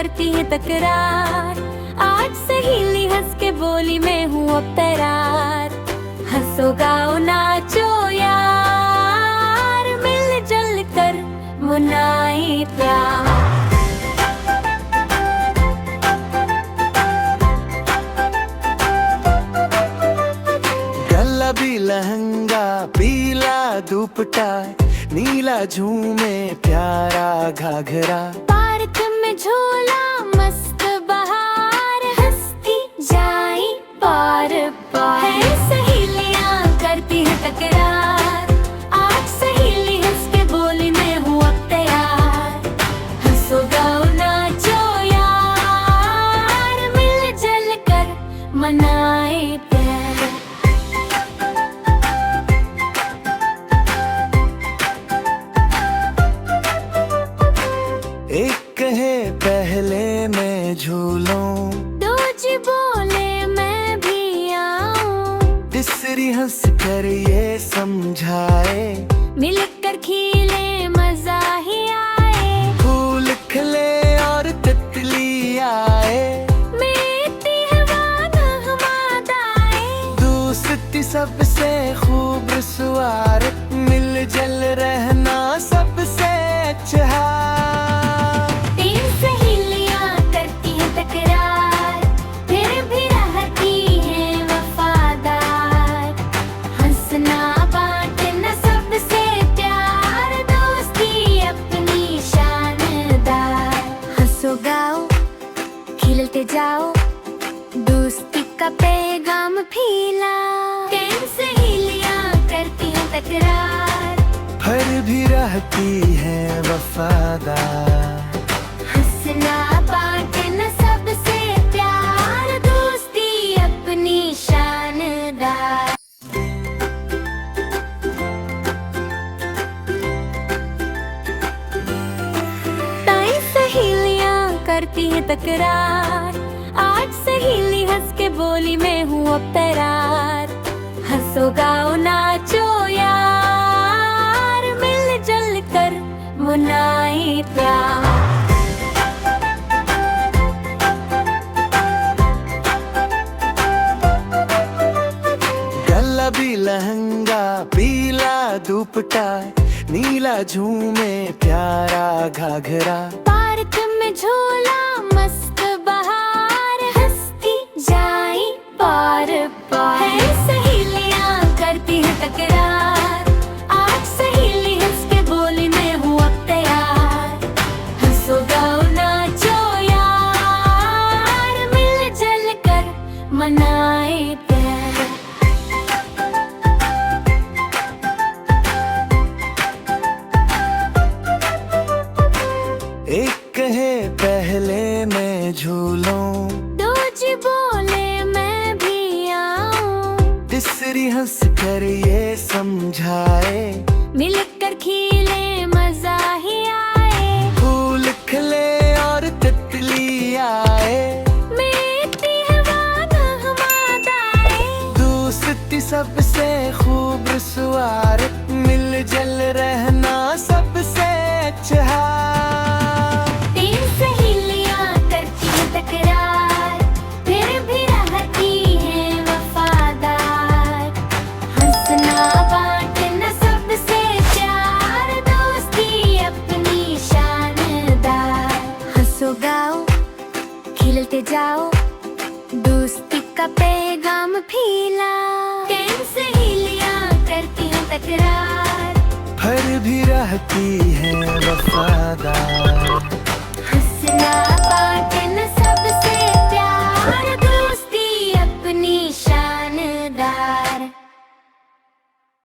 करती है तकरार। आज सहेली हंस के बोली मैं हूँ अब तैयार। हंसो गाओ नाचो यार, मिल जुल कर मनाए प्यार। गुलाबी लहंगा पीला दुपट्टा, नीला झूमे प्यारा घाघरा। पार्क में झूला मस्त बहार, हंसती जाई पार पार। है सहेलियां करती है तकरार। आज सहेली हंस के बोली मैं हूँ अब तैयार। हंसो गाओ नाचो यार, मिल जुल कर मनाए प्यार। एक कहे पहले मैं झूलूं, दूजी बोले मैं भी आऊं। तीसरी हंस कर ये समझाए, मिलकर खिले मजा ही आए। फूल खिले और तितली आए, मीठी हवा नगमात आए। दोस्ती सबसे खूब सुवार, मिल जुल रहना सबसे अच्छा। तीन सहेलियां करती हैं तकरार, फिर भी रहती हैं वफादार। हंसना बांटना सबसे प्यार, दोस्ती अपनी शानदार। हंसो गाओ खिलते जाओ, दोस्ती का पैगाम फैला। तीन सहेलियां करती हैं तकरार, फिर भी रहती है वफादार। हंसना बांटना सबसे प्यार, दोस्ती अपनी शानदार। ताई सहेलियां करती है तकरार। आज सहेली हंस के बोली मैं हूँ अब तैयार। हंसो गाओ नाचो यार, मिल जुल कर मनाए प्यार। गुलाबी लहंगा पीला दुपट्टा, नीला झूमे प्यारा घाघरा। पार्क में झूला मस्त बहार, हंसती जाई पार पार। है सहेलियां करती है तकरार। आज सहेली हंस के बोली मैं हूँ अब तैयार। हंसो गाओ नाचो यार, मिल जुल कर मनाए प्यार। एक कहे पहले मैं झूलूं, दूजी बोले मैं भी आऊं। तीसरी हंस कर ये समझाए, मिलकर खिले मजा ही आए। फूल खिले और तितली आए, मीठी हवा नगमात आए। दोस्ती सबसे खूब सुवार, मिल जुल रहना सबसे अच्छा। तीन सहेलियां करती हैं तकरार, फिर भी रहती हैं वफादार। हंसना बांटना सबसे प्यार, दोस्ती अपनी शानदार। हंसो गाओ खिलते जाओ, दोस्ती का पैगाम फैला। तीन सहेलियां करती हैं तकरार, फिर भी रहती है वफादार।